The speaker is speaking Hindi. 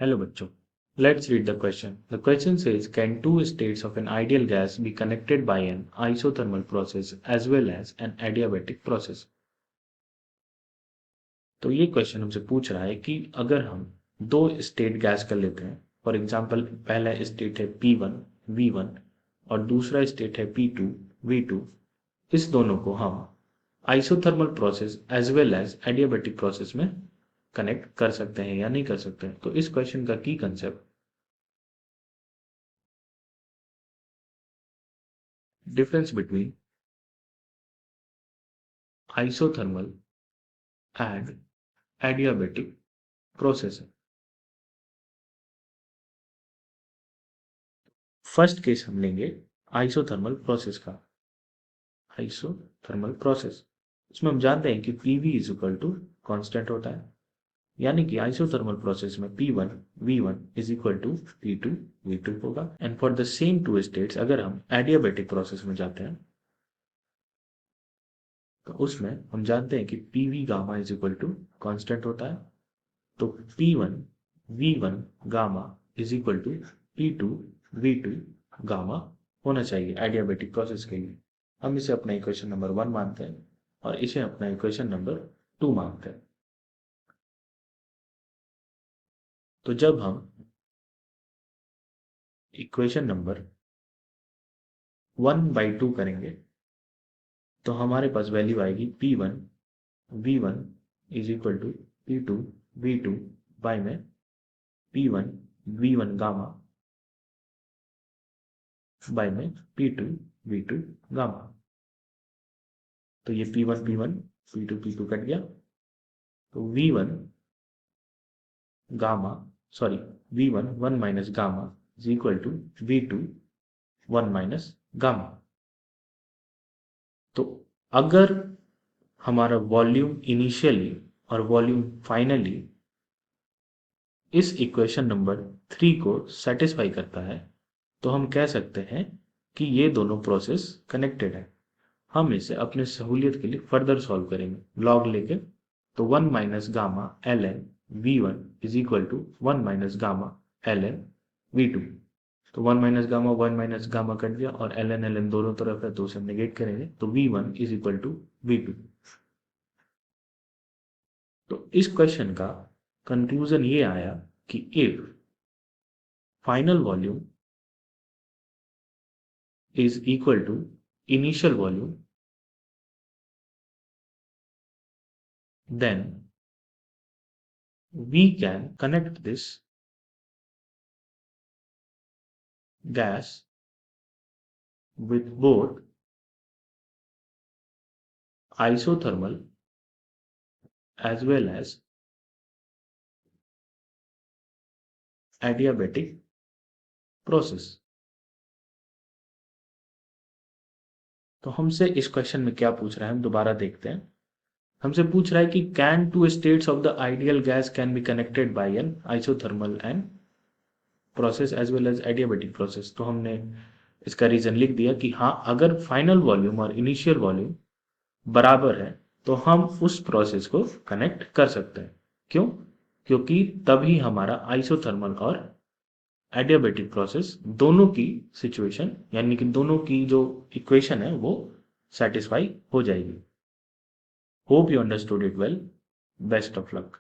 Hello बच्चों, let's read the question. The question says, can two states of an ideal gas be connected by an isothermal process as well as an adiabatic process? तो ये क्वेश्चन हमसे पूछ रहा है कि अगर हम दो स्टेट गैस कर लेते हैं, फॉर एग्जांपल पहला स्टेट है P1 V1 और दूसरा स्टेट है P2 V2, इस दोनों को हम isothermal process as well as adiabatic process में कनेक्ट कर सकते हैं या नहीं कर सकते हैं। तो इस क्वेश्चन का की concept difference between isothermal and adiabatic process है। फर्स्ट केस हम लेंगे आइसोथर्मल प्रोसेस का। आइसोथर्मल प्रोसेस, इसमें हम जानते हैं कि PV is equal to constant होता है, यानी कि आइसोथर्मल प्रोसेस में P1 V1 is equal to P2 V2 होगा। And for the same two states अगर हम एडियाबेटिक प्रोसेस में जाते हैं तो उसमें हम जानते हैं कि PV gamma is equal to constant होता है, तो P1 V1 gamma is equal to P2 V2 gamma होना चाहिए एडियाबेटिक प्रोसेस के लिए। हम इसे अपना इक्वेशन नंबर 1 मानते हैं और इसे अपना इक्वेशन नंबर 2 मानते हैं। तो जब हम इक्वेशन नंबर 1/2 करेंगे तो हमारे पास वैल्यू आएगी P1 V1 is equal to P2 V2 bye में P1 V1 गामा बाय में P2 V2 गामा। तो ये P1 P1 P2 P2 cut गया, तो V1 gamma sorry V1 1 minus gamma is equal to V2 1 minus gamma. तो अगर हमारा वॉल्यूम इनिशियली और वॉल्यूम फाइनली इस इक्वेशन नंबर 3 को सेटिस्फाई करता है तो हम कह सकते हैं कि ये दोनों प्रोसेस कनेक्टेड है। हम इसे अपने सहूलियत के लिए फर्दर सॉल्व करेंगे लॉग लेके। तो 1 minus gamma ln V1 is equal to 1 minus gamma ln V2। तो 1 माइनस गामा कट गया और ln दोनों तरफ है तो उसे नेगेट करेंगे, तो V1 is equal to V2। तो इस क्वेश्चन का कंक्लूजन ये आया कि if final volume is equal to initial volume then we can connect this gas with both isothermal as well as adiabatic process। तो हमसे इस क्वेश्चन में क्या पूछ रहा है हम दोबारा देखते हैं। हमसे पूछ रहा है कि can two states of the ideal gas can be connected by an isothermal and process as well as adiabatic process. तो हमने इसका रीजन लिख दिया कि हाँ, अगर फाइनल वॉल्यूम और इनिशियल वॉल्यूम बराबर है तो हम उस प्रोसेस को कनेक्ट कर सकते हैं। क्यों? क्योंकि तभी हमारा आइसोथर्मल और एडियाबेटिक प्रोसेस दोनों की सिचुएशन यानी कि दोनों की जो इक्वेशन है वो सेटिस्फाई हो जाएगी। Hope you understood it well. Best of luck.